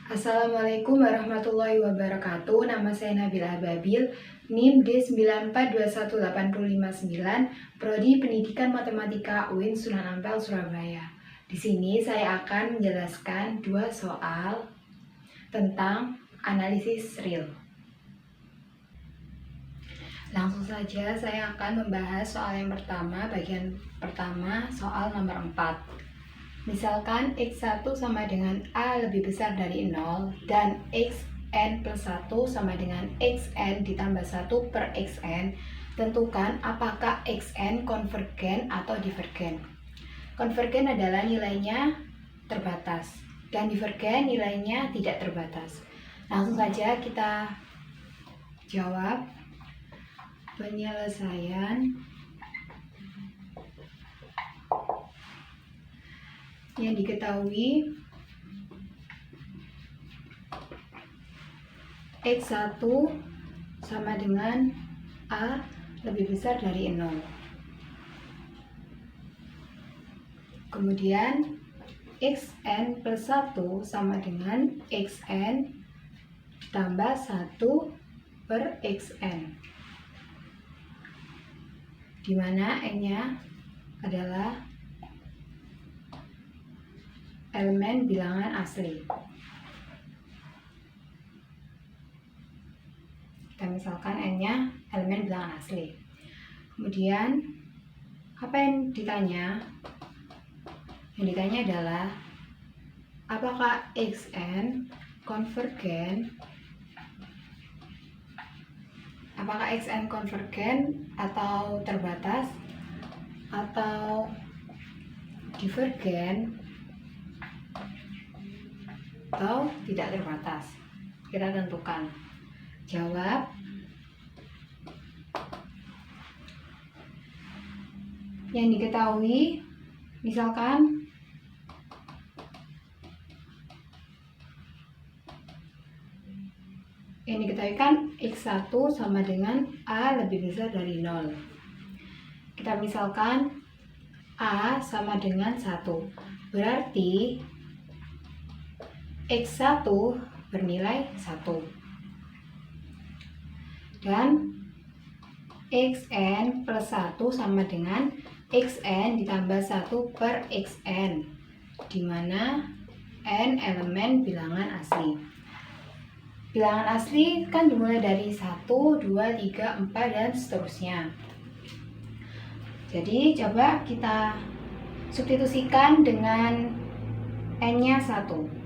Assalamualaikum warahmatullahi wabarakatuh. Nama saya Nabila Babil, NIM D9421859, Prodi Pendidikan Matematika UIN Sunan Ampel, Surabaya. Di sini saya akan menjelaskan dua soal tentang analisis real. Langsung saja saya akan membahas soal yang pertama, bagian pertama, soal nomor 4. Misalkan X1 sama dengan A lebih besar dari 0 dan Xn plus 1 sama dengan Xn ditambah 1 per Xn, tentukan apakah Xn konvergen atau divergen. Konvergen adalah nilainya terbatas dan divergen nilainya tidak terbatas. Langsung saja kita jawab. Penyelesaian yang diketahui X1 sama dengan A lebih besar dari 0. Kemudian Xn plus 1 sama dengan Xn tambah 1 per Xn, di mana N-nya adalah elemen bilangan asli. Kita misalkan N-nya elemen bilangan asli. Kemudian apa yang ditanya? Yang ditanya adalah apakah Xn konvergen? Apakah Xn konvergen atau terbatas atau divergen atau tidak terbatas? Kita tentukan. Jawab. Yang diketahui, misalkan yang diketahui kan X1 sama dengan A lebih besar dari 0. Kita misalkan A sama dengan 1. Berarti X1 bernilai 1. Dan Xn plus 1 sama dengan Xn ditambah 1 per Xn, di mana N elemen bilangan asli. Bilangan asli kan dimulai dari 1, 2, 3, 4, dan seterusnya. Jadi coba kita substitusikan dengan N-nya 1.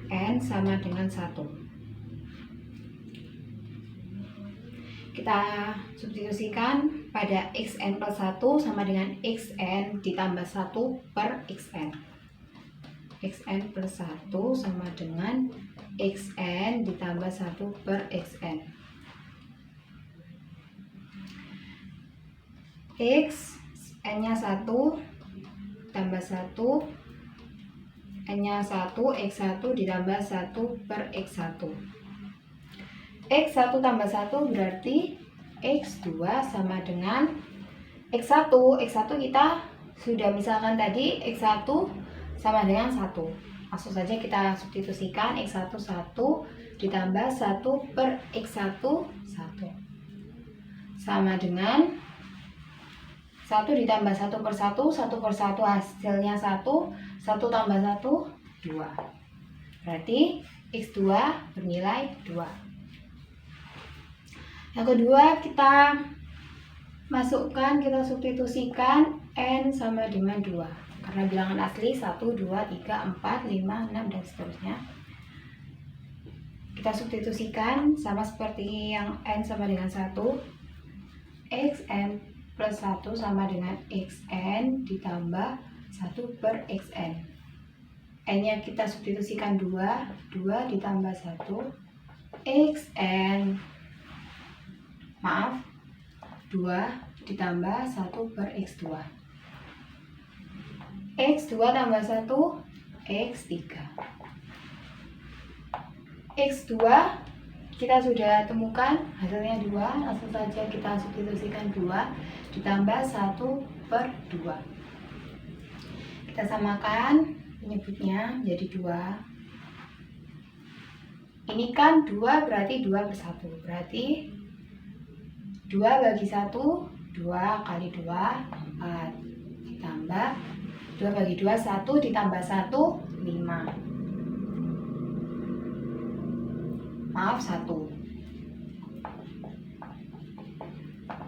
N sama dengan 1. Kita substitusikan pada Xn plus 1 sama dengan Xn ditambah 1 per Xn. Xn plus 1 sama dengan Xn ditambah 1 per Xn. X, N-nya 1 tambah 1, N-nya 1, X1 ditambah 1 per X1. X1 tambah 1 berarti X2 sama dengan X1. X1 kita sudah misalkan tadi X1 sama dengan 1. Langsung saja kita substitusikan X1 1 ditambah 1 per X1 1. Sama dengan 1 ditambah 1 per 1, 1 per 1 hasilnya 1, 1 tambah 1, 2. Berarti X2 bernilai 2. Yang kedua kita masukkan, kita substitusikan N sama dengan 2. Karena bilangan asli 1, 2, 3, 4, 5, 6, dan seterusnya. Kita substitusikan sama seperti yang N sama dengan 1. Xn plus 1 sama dengan Xn ditambah 1 per Xn. N-nya kita substitusikan 2. 2 ditambah 1. Xn 2 ditambah 1 per X2. X2 tambah 1, X3. X2 kita sudah temukan hasilnya 2, langsung saja kita substitusikan 2 ditambah 1 per 2. Kita samakan menyebutnya menjadi 2. Ini kan 2 berarti 2 per 1. Berarti 2 bagi 1, 2 kali 2, 4. Ditambah 2 bagi 2, 1 ditambah 1, 5. Maaf, 1.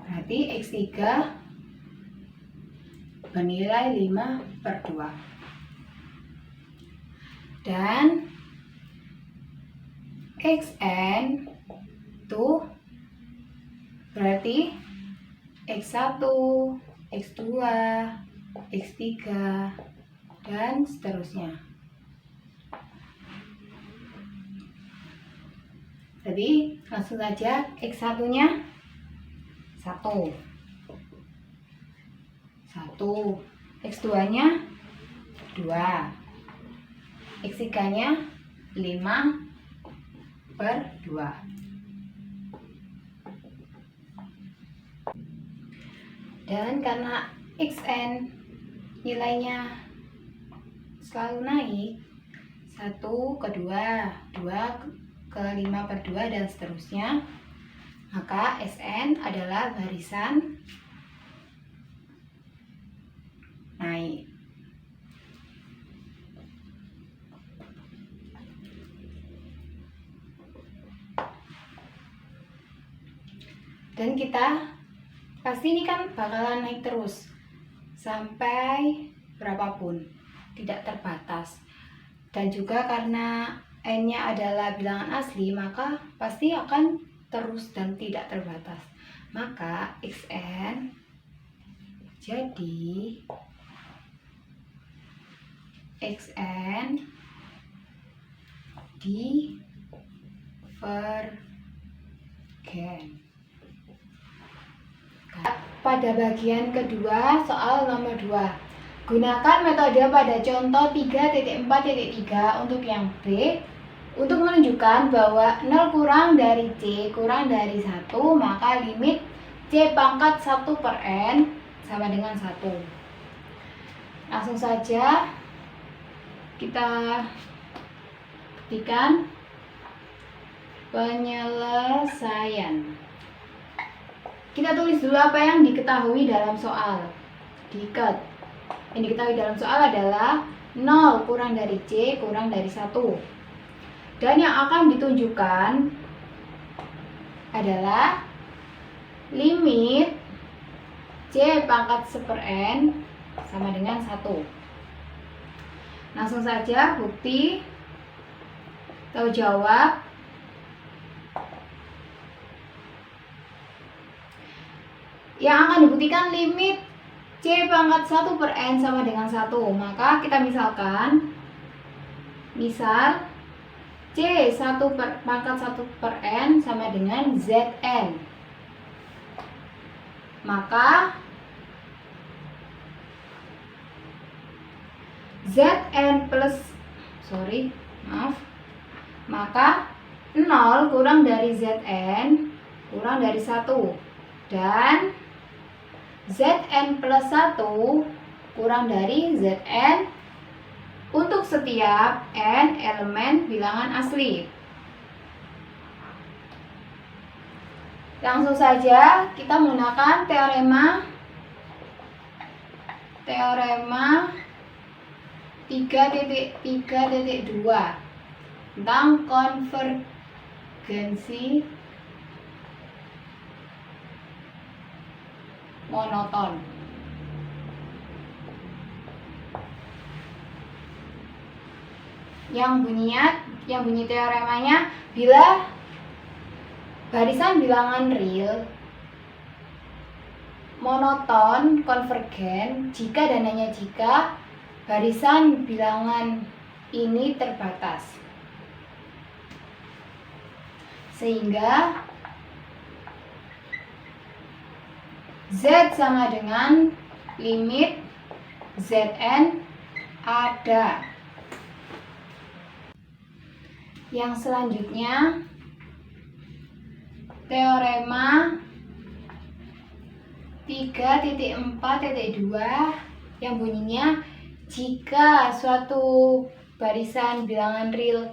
Berarti X3 bernilai 5 per 2. Dan Xn itu berarti X1, X2, X3, dan seterusnya. Jadi langsung saja X1-nya 1, X2-nya 2, X3-nya 5 per 2. Dan karena Xn nilainya selalu naik, 1 ke 2, 2 ke 5 per 2, dan seterusnya, maka Sn adalah barisan naik. Dan kita pasti ini kan bakalan naik terus sampai berapapun, tidak terbatas. Dan juga karena n-nya adalah bilangan asli, maka pasti akan terus dan tidak terbatas. Maka Xn jadi Xn divergen. Pada bagian kedua soal nomor 2, gunakan metode pada contoh 3.4.3 untuk yang B untuk menunjukkan bahwa 0 kurang dari C kurang dari 1, maka limit C pangkat 1 per N sama dengan 1. Langsung saja kita ketikkan penyelesaian. Kita tulis dulu apa yang diketahui dalam soal. Yang diketahui dalam soal adalah 0 kurang dari C kurang dari 1. Dan yang akan ditunjukkan adalah limit C pangkat 1 per N sama dengan 1. Langsung saja bukti atau jawab. Yang akan dibuktikan limit C pangkat 1 per N sama dengan 1. Maka kita misalkan, misal C pangkat 1 per N sama dengan Zn. Maka maka 0 kurang dari Zn kurang dari 1. Dan Zn plus 1 kurang dari Zn untuk setiap n elemen bilangan asli. Langsung saja kita menggunakan teorema 3.3.2 tentang konvergensi monoton. Yang bunyi teoremanya, bila barisan bilangan real monoton konvergen jika dan hanya jika barisan bilangan ini terbatas. Sehingga Z sama dengan limit Zn ada. Yang selanjutnya, teorema 3.4.2 yang bunyinya Jika suatu barisan bilangan real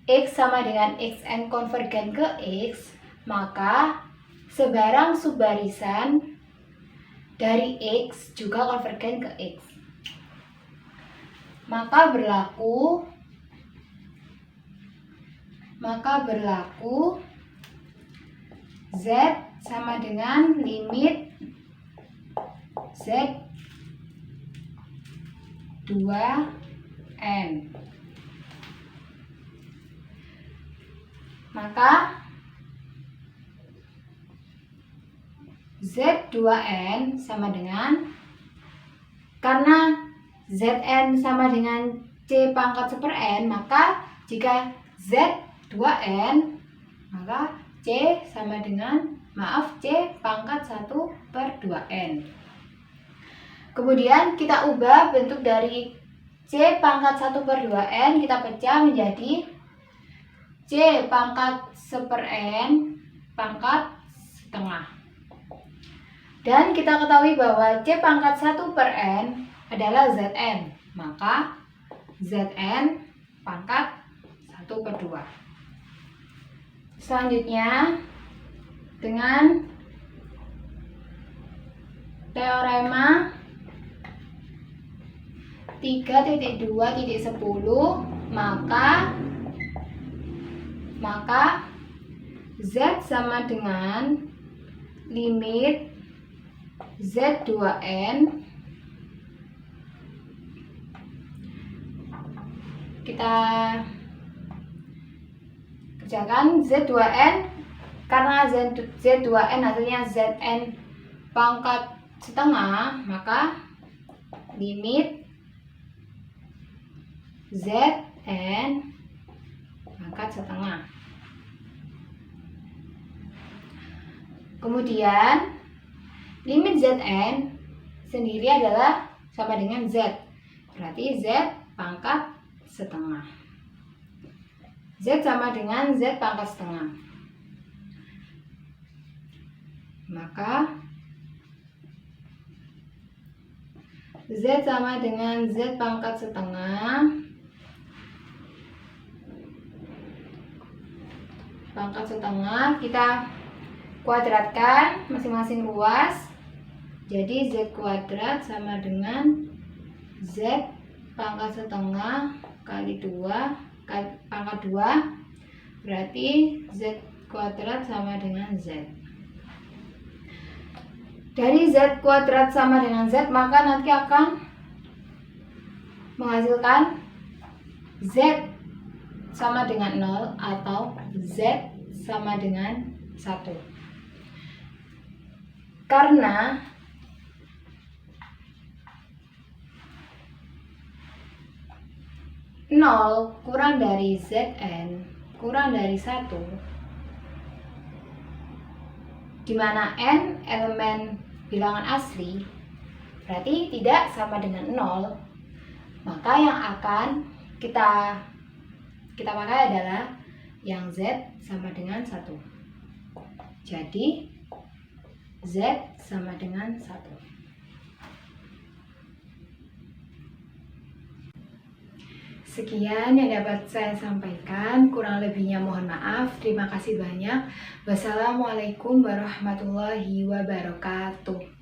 X sama dengan Xn konvergen ke X, maka sebarang subbarisan dari X juga konvergen ke X. Maka berlaku Z sama dengan limit Z 2n. Maka Z2n sama dengan, karena Zn sama dengan C pangkat 1/n, maka jika Z2n, maka C sama dengan, C pangkat 1/2n. Kemudian kita ubah bentuk dari C pangkat 1/2n, kita pecah menjadi C pangkat 1/n pangkat setengah. Dan kita ketahui bahwa C pangkat 1/n adalah Zn, maka Zn pangkat 1/2. Selanjutnya, dengan teorema 3.2.10, maka Z sama dengan limit Z2n, kita kerjakan Z2n, karena Z2n hasilnya Zn pangkat setengah, maka limit Zn pangkat setengah. Kemudian limit Zn sendiri adalah sama dengan Z, berarti Z pangkat setengah. Z sama dengan Z pangkat setengah. Maka Z sama dengan Z pangkat setengah kita kuadratkan masing-masing ruas, jadi Z kuadrat sama dengan Z pangkat setengah kali 2 pangkat 2, berarti Z kuadrat sama dengan Z. Dari Z kuadrat sama dengan Z, maka nanti akan menghasilkan Z sama dengan 0 atau Z sama dengan 1. Karena nol kurang dari Zn kurang dari 1, di mana n elemen bilangan asli, berarti tidak sama dengan 0, maka yang akan kita pakai adalah yang Z sama dengan 1. Jadi Z sama dengan 1. Sekian yang dapat saya sampaikan, kurang lebihnya mohon maaf. Terima kasih banyak. Wassalamualaikum warahmatullahi wabarakatuh.